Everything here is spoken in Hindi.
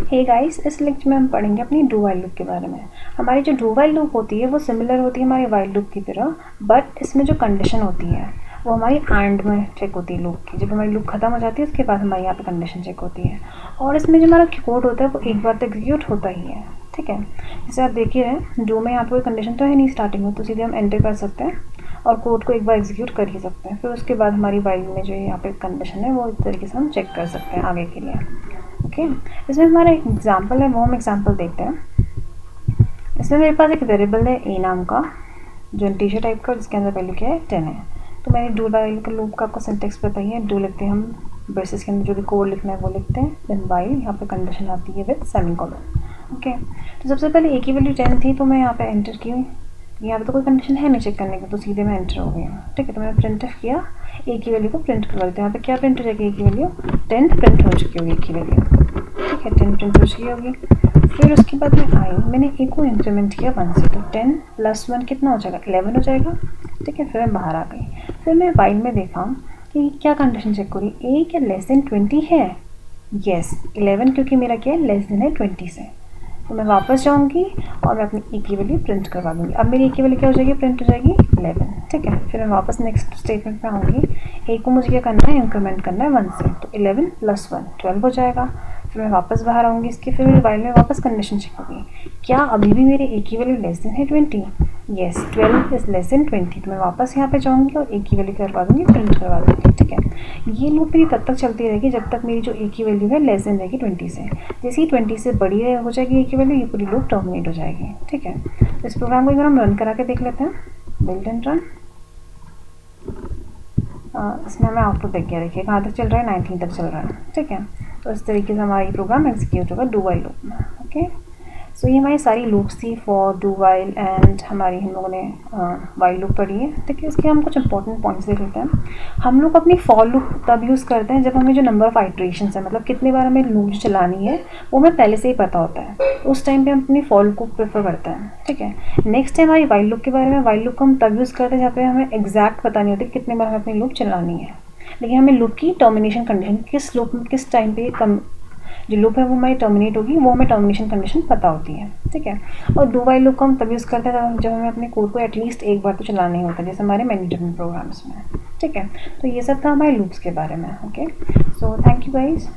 हे गाइस, इस लेक्चर में हम पढ़ेंगे अपनी डू वाइल लूप के बारे में। हमारी जो डू वाइल लूप होती है वो सिमिलर होती है हमारी वाइल लूप की तरह, बट इसमें जो कंडीशन होती है वो हमारी एंड में चेक होती है लूप की। जब हमारी लूप खत्म हो जाती है उसके बाद हमारी यहाँ पे कंडीशन चेक होती है, और इसमें जो हमारा कोड होता है वो एक बार तो एग्जीक्यूट होता ही है। ठीक है, जैसे आप देखिए रहे डू में यहाँ पे कोई कंडीशन तो है नहीं स्टार्टिंग में, तो सीधे हम एंटर कर सकते हैं और कोड को एक बार एग्जीक्यूट कर ही सकते हैं। फिर उसके बाद हमारी वाइल में जो यहाँ पे कंडीशन है वो इस तरीके से हम चेक कर सकते हैं आगे के लिए। ओके, इसमें हमारा एक एग्जाम्पल है, वो हम एग्जाम्पल देखते हैं। इसमें मेरे पास एक वेरिएबल है ए नाम का, जो इंटीजर टाइप का, जिसके अंदर वैल्यू क्या है 10 है। तो मैंने डू वाइल का लूप का आपको सिंटेक्स पता ही है। डू लिखते हैं हम, ब्रेसेस के अंदर जो भी कोड लिखना है वो लिखते हैं, देन वाइल यहाँ पे कंडीशन आती है विद सेमीकोलन। ओके, तो सबसे पहले ए की वैल्यू 10 थी तो मैं यहाँ पे एंटर की। यहाँ पे तो कोई कंडीशन है नहीं चेक करने का, तो सीधे मैं एंटर हो गई हूँ। ठीक है, तो मैंने प्रिंट किया, ए की वैल्यू को प्रिंट करवा देते हैं। यहाँ पे क्या प्रिंट हो जाएगी, ए की वैल्यू 10 प्रिंट हो चुकी होगी ए की वैल्यू। ठीक है, 10 प्रिंट हो चुकी होगी। फिर उसके बाद मैं आई, मैंने ए को इंक्रीमेंट किया 1 से, तो 10 + 1 कितना हो जाएगा, 11 हो जाएगा। ठीक है, फिर मैं बाहर आ गई। फिर मैं वाइल में देखा कि क्या कंडीशन चेक करी, ए क्या लेस देन 20 है। येस, 11, क्योंकि मेरा क्या है लेस देन है 20 से। तो मैं वापस जाऊंगी और मैं अपनी ए की वैल्यू प्रिंट करवा दूंगी। अब मेरी ए की वैल्यू क्या हो जाएगी, प्रिंट हो जाएगी 11। ठीक है, फिर मैं वापस नेक्स्ट स्टेटमेंट पे आऊँगी। ए को मुझे क्या करना है, इंक्रीमेंट करना है 1 से, तो 11 + 1 12 हो जाएगा। फिर मैं वापस बाहर आऊँगी इसके, फिर मेरे वाइल में वापस कंडीशन चेक होगी, क्या अभी भी मेरे ए की वैल्यू लेस देन है 20। Yes, 12 is less than 20। तो मैं वापस यहाँ पे जाऊँगी और ए की वैल्यू करवा दूँगी, प्रिंट करवा दूँगी। ठीक है, ये लूप मेरी तब तक चलती रहेगी जब तक मेरी जो ए की वैल्यू है लेस देन रहेगी 20 से। जैसे ही 20 से बड़ी हो जाएगी ए की वैल्यू, ये पूरी लूप टर्मिनेट हो जाएगी। ठीक है, तो इस प्रोग्राम को एक बार हम रन करा के देख लेते हैं। Build and run. इसमें हमें आउटपुट देख गया, देखिए कहाँ तक चल रहा है, 19 तक चल रहा है। ठीक है, तो इस तरीके से हमारा ये प्रोग्राम एग्जीक्यूट होगा डू वाइल लूप में। ओके, सो ये हमारी सारी लूप्स थी फॉर डू वाइल एंड हमारी हम लोगों ने वाइल लूप पढ़ी है। ठीक है, इसके हम कुछ इंपॉर्टेंट पॉइंट्स देख लेते हैं। हम लोग अपनी फॉर लूप तब यूज़ करते हैं जब हमें जो नंबर ऑफ आइट्रेशंस है, मतलब कितने बार हमें लूप चलानी है, वो हमें पहले से ही पता होता है। उस टाइम पे हम अपनी फॉर लूप को प्रेफर करते हैं। ठीक है, नेक्स्ट है हमारी वाइल लूप के बारे में। वाइल लूप को हम तब यूज़ करते हैं जहाँ पे हमें एग्जैक्ट पता नहीं होती कितने बार हमें अपनी लूप चलानी है, लेकिन हमें लूप की टर्मिनेशन कंडीशन किस लूप में किस टाइम पे जो लूप है वो हमारी टर्मिनेट होगी, वो हमें टर्मिनेशन कंडीशन पता होती है। ठीक है, और डू वाइल लूप को हम तब यूज़ करते हैं जब हमें अपने कोड को एटलीस्ट एक बार तो चलाना ही होता है, जैसे हमारे मैनी डिफरेंट प्रोग्राम्स में। ठीक है, तो ये सब था हमारे लूप्स के बारे में। Okay, so thank you guys.